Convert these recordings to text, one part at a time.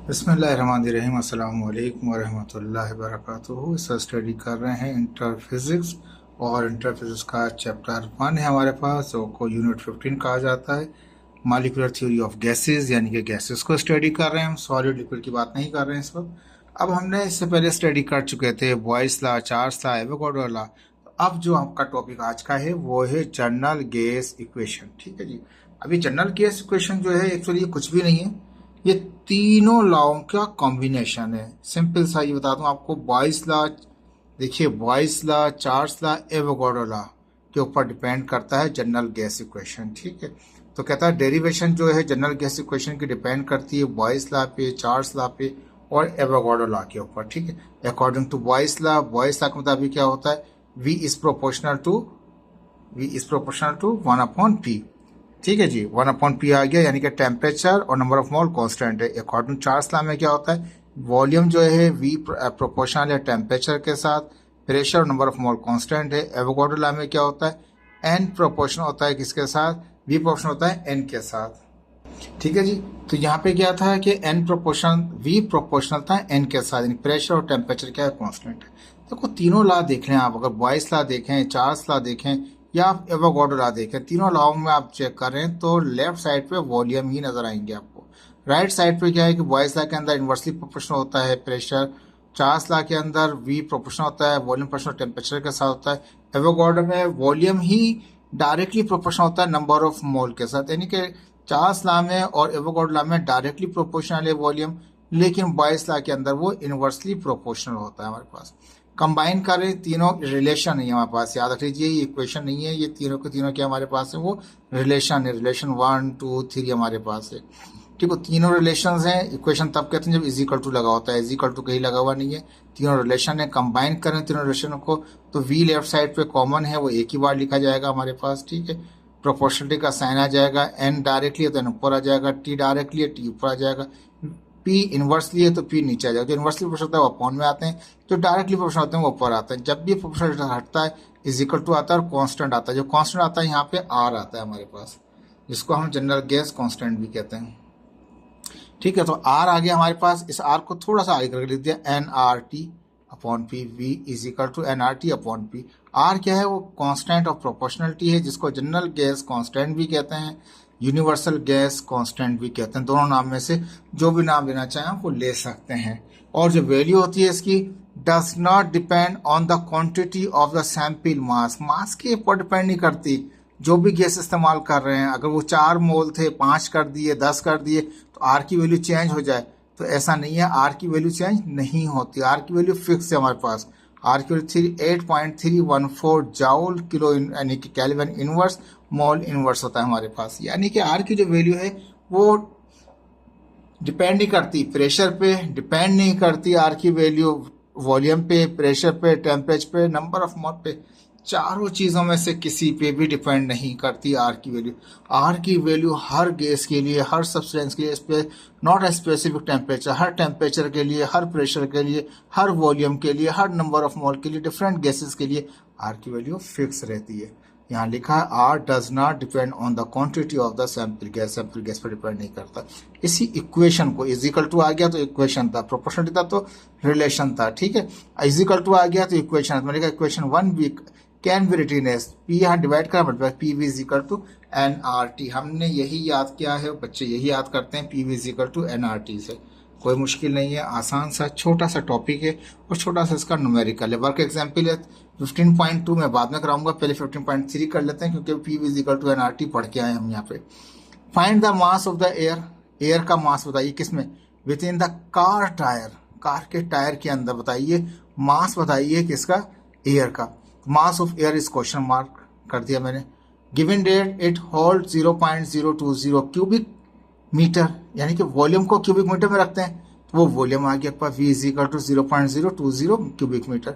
बिस्मिल्लाहिर्रहमानिर्रहीम अस्सलाम वालेकुम वरहमतुल्लाहि वबरकातुहू। इस स्टडी कर रहे हैं इंटर फिज़िक्स और इंटर फिज़िक्स का चैप्टर 1 है हमारे पास, जो को यूनिट 15 कहा जाता है। मॉलिक्यूलर थ्योरी ऑफ गैसेस, यानी कि गैसेस को स्टडी कर रहे हैं हम, सॉलिड लिक्विड की बात नहीं कर रहे हैं इस वक्त। अब हमने इससे पहले स्टडी कर चुके थे boys law, Charles law, Avogadro law. अब जो आपका टॉपिक आज का है वो है जनरल गैस इक्वेशन। ठीक है जी। अभी जनरल गैस इक्वेशन जो है एक्चुअली कुछ भी नहीं है, ये तीनों लॉओं का कॉम्बिनेशन है। सिंपल सा ये बता दूं आपको, बॉयस लॉ, देखिए boys law, Charles law, Avogadro law के ऊपर डिपेंड करता है जनरल गैस इक्वेशन। ठीक है, तो कहता है डेरिवेशन जो है जनरल गैस इक्वेशन की डिपेंड करती है बॉयस लॉ पे, चार्ल्स लॉ पे और एवोगाड्रो लॉ के ऊपर। ठीक है, अकॉर्डिंग टू बॉयस लॉ के मुताबिक क्या होता है, V is proportional to 1/P। ठीक है जी, 1/P आ गया, यानी कि टेम्परेचर और नंबर ऑफ मोल कांस्टेंट है। अकॉर्डिंग चार्ल्स लॉ में क्या होता है, वॉल्यूम जो है V प्रोपोर्शनल है टेम्परेचर के साथ, प्रेशर और नंबर ऑफ मोल कांस्टेंट है। एवोगाड्रो लॉ में क्या होता है, N प्रोपोर्शनल होता है किसके साथ, V प्रोपोर्शनल होता है N के साथ। ठीक है जी, तो यहाँ पे क्या था कि V प्रोपोर्शनल था N के साथ, यानी प्रेशर और टेम्परेचर क्या है, कांस्टेंट है। देखो तीनों लॉ देख लें आप, अगर बॉयस लॉ देखें, चार्ल्स लॉ देखें या आप एवोगाड्रो लॉ देखें, तीनों लॉ में आप चेक करें तो लेफ्ट साइड पे वॉल्यूम ही नजर आएंगे आपको। राइट साइड पे क्या है कि बॉयस लॉ के अंदर इन्वर्सली प्रोपोर्शनल होता है प्रेशर, चार्ल्स लॉ के अंदर V प्रोपोर्शनल होता है वॉल्यूम प्रोपोर्शनल टेम्परेचर के साथ होता है, एवोगाड्रो में वॉल्यूम ही डायरेक्टली प्रोपोर्शनल होता है नंबर ऑफ मोल के साथ। यानी कि चार्ल्स लॉ में और एवोगाड्रो लॉ में डायरेक्टली प्रोपोर्शनल है वॉल्यूम, लेकिन बॉयस लॉ के अंदर वो इनवर्सली प्रोपोर्शनल होता है हमारे पास। कंबाइन करें, तीनों रिलेशन नहीं है हमारे पास, याद रख लीजिए ये इक्वेशन नहीं है, ये तीनों के तीनों क्या हमारे पास है, वो रिलेशन है। रिलेशन 1 2 3 हमारे पास है। ठीक है, तीनों रिलेशन हैं। इक्वेशन तब कहते हैं जब इज इक्वल टू लगा होता है, इज इक्वल टू कहीं लगा हुआ नहीं है, तीनों रिलेशन है। कंबाइन करें तीनों रिलेशन को तो V लेफ्ट साइड पे कॉमन है, वो एक ही बार लिखा जाएगा हमारे पास। ठीक है, प्रोपोर्शनलिटी का साइन आ जाएगा, N डायरेक्टली है तो N ऊपर आ जाएगा, T डायरेक्टली है T ऊपर आ जाएगा, P इनवर्सली है तो P नीचे आ जाएगा। जो इनवर्सली प्रोपोर्शनल होता है वो अपॉन में आते हैं, जो डायरेक्टली प्रोपोर्शनल होते हैं वो ऊपर आते हैं। जब भी प्रोपोर्शनल हटता है इज इक्वल टू आता है और कांस्टेंट आता है। जो कांस्टेंट आता है यहाँ पे R आता है हमारे पास, जिसको हम जनरल गैस कांस्टेंट भी कहते हैं। ठीक है, तो R आ गया हमारे पास, इस R को थोड़ा सा आगे करके लिख दिया, nRT/P, V is equal to nRT/P। R क्या है, वो कांस्टेंट ऑफ प्रोपोर्शनलिटी है, जिसको जनरल गैस कांस्टेंट भी कहते हैं, यूनिवर्सल गैस कांस्टेंट भी कहते हैं। दोनों नाम में से जो भी नाम लेना चाहें आप वो ले सकते हैं। और जो वैल्यू होती है इसकी, does not depend on the quantity of the sample mass, mass के ऊपर डिपेंड नहीं करती। जो भी गैस इस्तेमाल कर रहे हैं, अगर वो 4 मोल थे 5 कर दिए 10 कर दिए तो R की वैल्यू चेंज हो जाए, तो ऐसा नहीं है, R की वैल्यू चेंज नहीं होती। R की वैल्यू फिक्स है हमारे पास। R की वैल्यू 8.314 जाउल किलो, यानी कि केल्विन इनवर्स मोल इनवर्स होता है हमारे पास। यानी कि R की जो वैल्यू है वो डिपेंड नहीं करती प्रेशर पे, डिपेंड नहीं करती R की वैल्यू वॉल्यूम पे, प्रेशर पे, टेम्परेचर पे, नंबर ऑफ मोल पे, चारों चीज़ों में से किसी पे भी डिपेंड नहीं करती R की वैल्यू। R की वैल्यू हर गैस के लिए, हर सब्सटेंस के लिए, not a specific temperature, her temperature के लिए, हर प्रेशर के लिए, हर वॉल्यूम के लिए, हर नंबर ऑफ मोल के लिए, डिफरेंट गैसेस के लिए R की वैल्यू फिक्स रहती है। यहाँ लिखा है R does not depend on the quantity of the sample gas, sample gas पर डिपेंड नहीं करता। इसी इक्वेशन को इज इक्वल टू आ गया तो इक्वेशन था, प्रोपोर्शनलिटी था तो रिलेशन था। ठीक है, इज इक्वल टू आ गया तो इक्वेशन, मैंने कहा इक्वेशन 1 भी can be written as P, यहाँ डिवाइड करा मतलब PV is equal to nRT। हमने यही याद किया है, बच्चे यही याद करते हैं, PV is equal to nRT से। कोई मुश्किल नहीं है, आसान सा छोटा सा टॉपिक है और छोटा सा इसका न्यूमेरिकल है। वर्क एग्जाम्पल है 15.2 में बाद में कराऊंगा, पहले 15.3 कर लेते हैं क्योंकि PV is equal to nRT पढ़ के आए हम यहाँ पे। Find the mass of the air, air का मास बताइए किसमें, within the car tyre, car के टायर के अंदर बताइए, मास बताइए किसका, एयर का। Mass of air is question mark कर दिया मैंने। Given that it hold 0.020 cubic metre, यानी कि वॉल्यूम को क्यूबिक मीटर में रखते हैं तो वो वॉल्यूम आ गया आपका V is equal to 0.020 cubic metre.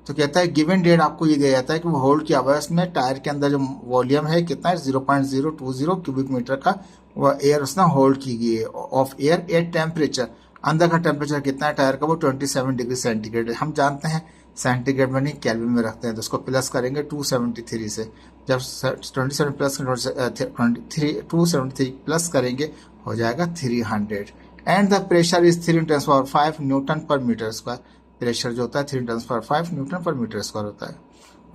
तो कहता है गिवन डेट आपको ये दिया जाता है कि वो होल्ड किया हुआ है, इसमें टायर के अंदर जो वॉल्यूम है कितना है, 0.020 क्यूबिक मीटर का वह एयर उसने होल्ड की गई है। ऑफ एयर एट टेम्परेचर, अंदर का टेम्परेचर कितना है टायर का, वो 27 डिग्री सेंटीग्रेड है। हम जानते हैं सेंटीग्रेड में नहीं केल्विन में रखते हैं, तो उसको प्लस करेंगे 273 से। जब 27 प्लस 273 प्लस करेंगे हो जाएगा 300। And the pressure is 3×10⁵ newton per metre square. Pressure जो होता है 3×10⁵ न्यूटन पर मीटर स्क्वायर होता है।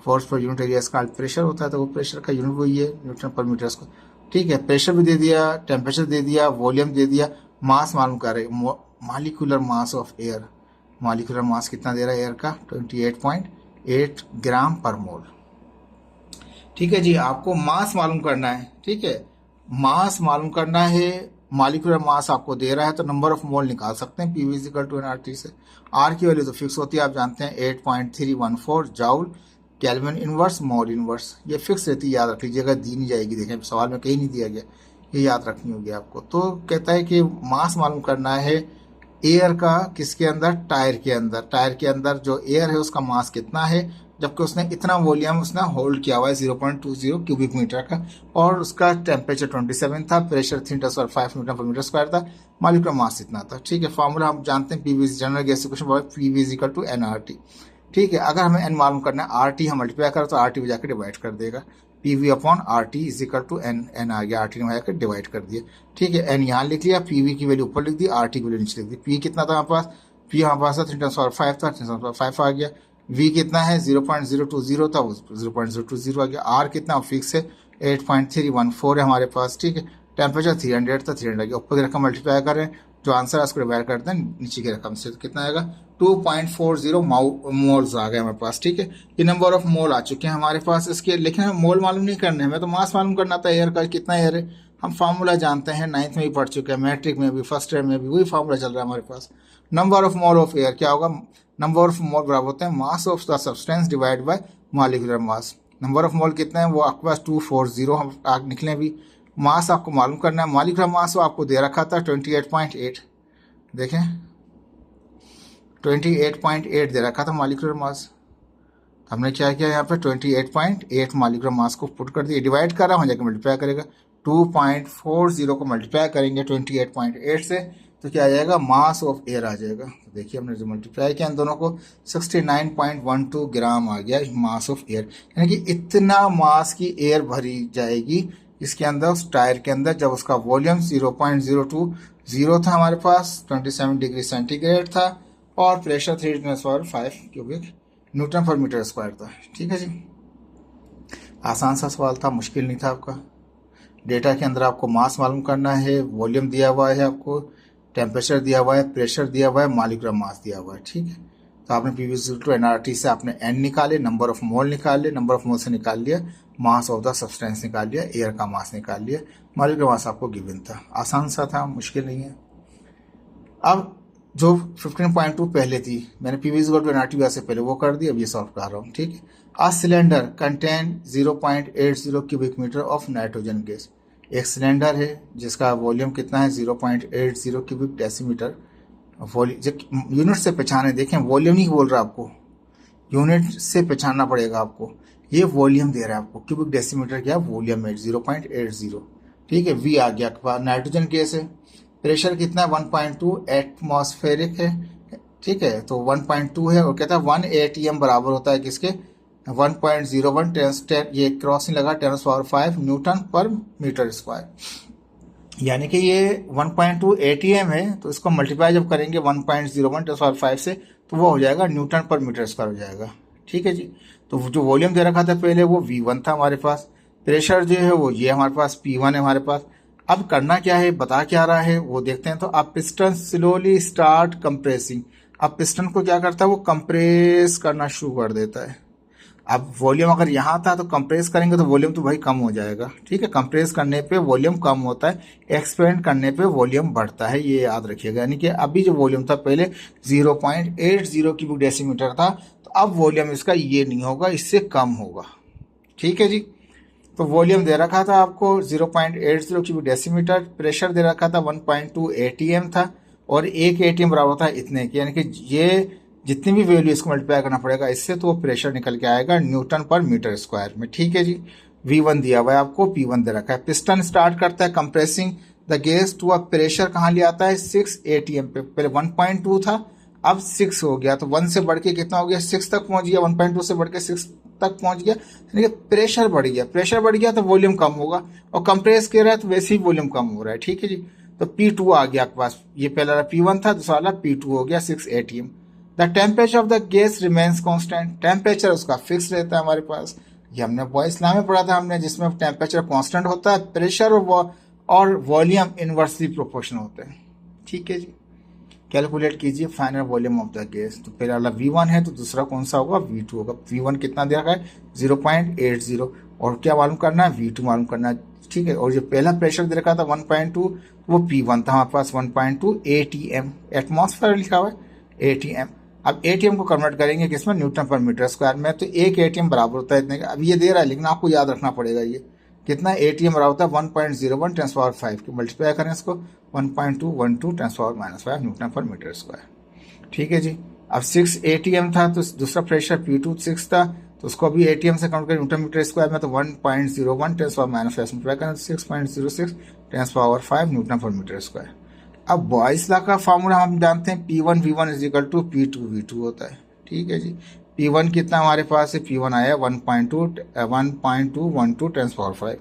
फोर्स पर यूनिट एरिया का प्रेशर होता है, तो वो प्रेशर का यूनिट वही है, न्यूटन पर मीटर स्क्वायर। ठीक है, प्रेशर भी दे दिया, टेम्परेचर दे दिया, वॉल्यूम दे दिया, मास मालूम कर रहे, molecular mass of air. Molecular mass कितना दे रहा है एयर का? 28.8 ग्राम पर मोल। ठीक है जी, आपको मास मालूम करना है। ठीक है, मास मालूम करना है, मॉलिक्यूलर मास आपको दे रहा है तो नंबर ऑफ मोल निकाल सकते हैं पीवी इक्वल टू nRT से। आर की वैल्यू तो फिक्स होती है, आप जानते हैं 8.314 joule kelvin inverse mole inverse, ये फिक्स रहती है, याद रख लीजिएगा, दी नहीं जाएगी। देखें सवाल में कहीं नहीं दिया गया, ये याद रखनी होगी आपको। तो कहता है कि मास मालूम करना है एयर का, किसके अंदर? टायर के अंदर। टायर के अंदर जो एयर है उसका मास कितना है, जबकि उसने इतना वॉल्यूम उसने होल्ड किया हुआ है 0.20 क्यूबिक मीटर का, और उसका टेम्परेचर 27 था, pressure 3×10⁵ newton per metre square था, मॉलिक्यूलर मास इतना था। ठीक है, फॉर्मूला हम जानते हैं PV general gas equation, PV equal to nRT। ठीक है, अगर हमें n मालूम करना है, RT हम मल्टीप्लाई करें तो RT बजा के डिवाइड कर देगा, PV upon RT is equal to n आ गया, RT ने बजा के डिवाइड कर दिया। ठीक है, n यहाँ लिख लिया, पीवी की वैल्यू ऊपर लिख दी, RT की वैल्यू नीचे लिख दी। पी कितना था हमारे पास? पी हमारे पास था 3×10⁵ था, 3×10⁵ आ गया। V कितना है? 0.020 था, वो 0.020 आ गया। R कितना फिक्स है? 8.314 है हमारे पास। ठीक है, टेम्परेचर 300 था, 300 आ गया। ऊपर की रकम मल्टीप्लाई करें, जो आंसर है उसको डिवाइड करते हैं नीचे की रकम से, तो कितना आएगा? 2.40 मोल्स आ गए हमारे पास। ठीक है, ये नंबर ऑफ मोल आ चुके हैं हमारे पास इसके, लेकिन हमें मोल मालूम नहीं करने, हमें तो मास मालूम करना था एयर का, कितना एयर है। हम फार्मूला जानते हैं, 9th में भी पढ़ चुके हैं, मैट्रिक में भी, फर्स्ट ईयर में भी वही फार्मूला चल रहा है हमारे पास। Number of mole of air क्या होगा? नंबर ऑफ मोल बराबर होते हैं mass of the substance divide by molecular mass. Number of mole कितना है? वो आपके पास 240 हम आग निकले भी। मास आपको मालूम करना है, मॉलिक्यूलर मास वो आपको दे रखा था 28.8, देखें 28.8 दे रखा था मॉलिक्यूलर मास। हमने क्या किया यहाँ पे? 28.8 मॉलिक्यूलर मास को पुट कर दिया, डिवाइड कर रहा हूँ, जाकर मल्टीप्लाई करेगा, 2.40 को मल्टीप्लाई करेंगे 28.8 से, तो क्या आ जाएगा? मास ऑफ एयर आ जाएगा। तो देखिए हमने जो मल्टीप्लाई किया इन दोनों को, 69.12 ग्राम आ गया मास ऑफ एयर। यानी कि इतना मास की एयर भरी जाएगी इसके अंदर, उस टायर के अंदर, जब उसका वॉल्यूम 0.020 था हमारे पास, 27 डिग्री सेंटीग्रेड था, और pressure 3×10⁵ cubic Newton per metre square था। ठीक है जी, आसान सा सवाल था, मुश्किल नहीं था आपका। डेटा के अंदर आपको मास मालूम करना है, वॉल्यूम दिया हुआ है आपको, टेम्परेचर दिया हुआ है, प्रेशर दिया हुआ है, मॉलिक्यूलर मास दिया हुआ है। ठीक है, तो आपने पीवी इक्वल टू nRT से आपने n निकाले, नंबर ऑफ मोल निकाल लिया, नंबर ऑफ मोल से निकाल लिया मास ऑफ द सब्सटेंस निकाल लिया, एयर का मास निकाल लिया, मॉलिक्यूलर मास आपको गिवन था। आसान सा था, मुश्किल नहीं है। अब जो 15.2 पहले थी, मैंने पीवी इक्वल टू nRT से पहले वो कर दी, अब ये सॉल्व कर रहा हूँ। ठीक है, a cylinder contain 0.80 cubic metre of nitrogen gas. एक सिलेंडर है जिसका वॉल्यूम कितना है? 0.80 क्यूबिक डेसीमीटर। यूनिट से पहचाने, देखें वॉल्यूम नहीं बोल रहा आपको, यूनिट से पहचानना पड़ेगा आपको। ये वॉल्यूम दे रहा है आपको, क्यूबिक डेसीमीटर क्या वॉल्यूम है? 0.80। ठीक है, वी आ गया, नाइट्रोजन गैस है। प्रेशर कितना है? 1.2 एटमॉस्फेरिक है। ठीक है, तो 1.2 है, और कहता है 1 ATM बराबर होता है किसके? 1.01 10, ये क्रॉस नहीं लगा, 10⁵ न्यूटन पर मीटर स्क्वायर। यानी कि ये 1.2 ATM है, तो इसको मल्टीप्लाई जब करेंगे 1.01 10⁵ से, तो वो हो जाएगा न्यूटन पर मीटर स्क्वायर हो जाएगा। ठीक है जी, तो जो वॉल्यूम दे रखा था पहले वो V1 था हमारे पास, प्रेशर जो है वो ये हमारे पास P1 है हमारे पास। अब करना क्या है, बता क्या रहा है वो देखते हैं। तो अब पिस्टन स्लोली स्टार्ट कंप्रेसिंग। अब पिस्टन को क्या करता है, वो कंप्रेस करना शुरू कर देता है। अब वॉल्यूम अगर यहाँ था तो कंप्रेस करेंगे तो वॉल्यूम तो भाई कम हो जाएगा। ठीक है, कंप्रेस करने पे वॉल्यूम कम होता है, एक्सपेंड करने पे वॉल्यूम बढ़ता है, ये याद रखिएगा। यानी कि अभी जो वॉल्यूम था पहले 0.80 क्यूबिक डेसीमीटर था, तो अब वॉल्यूम इसका ये नहीं होगा, इससे कम होगा। ठीक है जी, तो वॉल्यूम दे रखा था आपको 0.80 क्यूबिक डेसीमीटर, प्रेशर दे रखा था 1.2 ATM था, और एक ATM बराबर था इतने की, यानी कि ये जितनी भी वैल्यू इसको मल्टीप्लाई करना पड़ेगा इससे, तो वो प्रेशर निकल के आएगा न्यूटन पर मीटर स्क्वायर में। ठीक है जी, V1 दिया हुआ है आपको, P1 दे रखा है। पिस्टन स्टार्ट करता है compressing the gas to a pressure कहाँ ले आता है? 6 ATM पे। पहले 1.2 था, अब 6 हो गया, तो 1 से बढ़ के कितना हो गया? 6 तक पहुंच गया, 1.2 से बढ़ के 6 तक पहुंच गया, यानी कि प्रेशर बढ़ गया। प्रेशर बढ़ गया तो वॉल्यूम कम होगा, और कंप्रेस कर रहा है तो वैसे ही वॉल्यूम कम हो रहा है। ठीक है जी, तो P2 आ गया आपके पास। ये पहला वाला P1 था, दूसरा वाला P2 हो गया 6 atm। The temperature of the gas remains constant, temperature उसका फिक्स रहता है हमारे पास। ये हमने बॉयस लॉ में पढ़ा था हमने, जिसमें टेम्परेचर कांस्टेंट होता है, प्रेशर और वॉल्यूम इनवर्सली प्रोपोर्शनल होते हैं। ठीक है जी, कैलकुलेट कीजिए final volume of the gas. तो पहला वाला V1 है, तो दूसरा कौन सा होगा, V2 होगा। V1 कितना दिया गया है 0.80, और क्या मालूम करना है, V2 मालूम करना है। ठीक है, और जो पहला प्रेशर दे रखा था 1.2, वो P1 था हमारे पास 1.2 atm, एटमॉस्फेयर लिखा हुआ है atm। अब atm को कन्वर्ट करेंगे किसमें, न्यूटन पर मीटर स्क्वायर में। तो एक atm बराबर होता है इतने का। अब ये दे रहा है लेकिन आपको याद रखना पड़ेगा ये कितना, atm बराबर होता है 1.01 टेंस पावर 5 की, मल्टीप्लाई करें इसको 1.212 tens power -5 Newton per metre square. ठीक है जी। अब 6 atm था, तो दूसरा प्रेशर P2 6 था, तो उसको भी atm से काउंट करें न्यूटन मीटर स्क्वायर में, तो 1.01 टेंस पावर -5 मल्टीप्लाई करें 6.06 tens power 5 Newton per metre square. अब बॉयस लॉ का फॉर्मूला हम जानते हैं, P1 V1 is equal to P2 V2 होता है। ठीक है जी। P1 कितना हमारे पास है, P1 आया 1.212 टेंस पावर 5,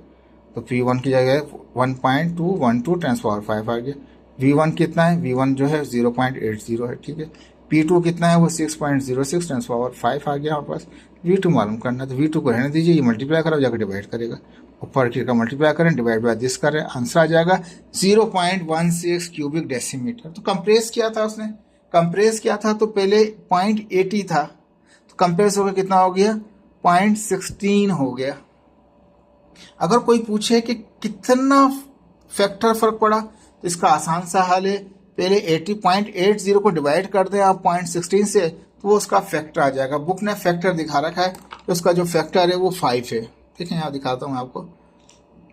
तो P1 की जगह 1.212 टेंस पावर 5 आ गया। V1 कितना है, V1 जो है 0.80 है। ठीक है, P2 कितना है, वो 6.06 टेंस पावर 5 आ गया हमारे पास। V2 मालूम करना है, तो V2 को रहने दीजिए, ये मल्टीप्लाई करो जाकर डिवाइड करेगा, ऊपर की का मल्टीप्लाई करें, डिवाइड बाय दिस करें, आंसर आ जाएगा 0.16 क्यूबिक डेसीमीटर। तो कंप्रेस किया था उसने, कंप्रेस किया था तो पहले 0.80 था, तो कंप्रेस होकर कितना हो गया 0.16 हो गया। अगर कोई पूछे कि कितना फैक्टर फर्क पड़ा, तो इसका आसान सा हल है, पहले 80.80 को डिवाइड कर दें आप 0.16 से, तो वो उसका फैक्टर आ जाएगा। बुक ने फैक्टर दिखा रखा है, तो उसका जो फैक्टर है वो 5 है। ठीक है, यहाँ दिखाता हूँ आपको,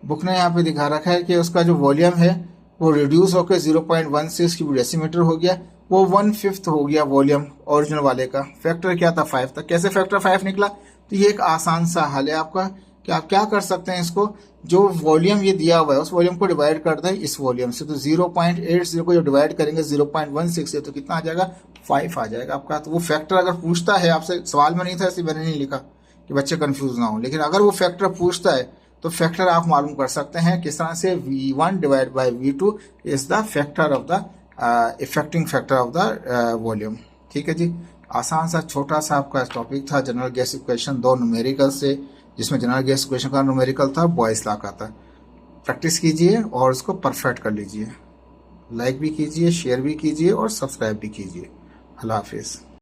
बुक ने यहाँ पे दिखा रखा है कि उसका जो वॉल्यूम है वो रिड्यूस होकर 0.16 क्यूबिक डेसीमीटर हो गया, वो 1/5 हो गया वॉल्यूम ओरिजिनल वाले का। फैक्टर क्या था 5 था। कैसे फैक्टर 5 निकला, तो ये एक आसान सा हल है आपका कि आप क्या कर सकते हैं, इसको जो वॉल्यूम ये दिया हुआ है उस वॉल्यूम को डिवाइड कर दें इस वॉल्यूम से, तो 0.80 को जो डिवाइड करेंगे 0.16 से, तो कितना आ जाएगा 5 आ जाएगा आपका। तो वो फैक्टर अगर पूछता है आपसे, सवाल में नहीं था इसलिए मैंने नहीं लिखा कि बच्चे कंफ्यूज ना हो, लेकिन अगर वो फैक्टर पूछता है तो फैक्टर आप मालूम कर सकते हैं किस तरह से, V1 divide by V2 is the factor of the effecting factor of the volume. ठीक है जी, आसान सा छोटा सा आपका टॉपिक था जनरल गैस इक्वेशन, 2 न्यूमेरिकल से, जिसमें जनरल गैस इक्वेशन का न्यूमेरिकल था, बॉयस लॉ का था। प्रैक्टिस कीजिए और उसको परफेक्ट कर लीजिए। लाइक भी कीजिए, शेयर भी कीजिए और सब्सक्राइब भी कीजिए। अल्लाह हाफिज़।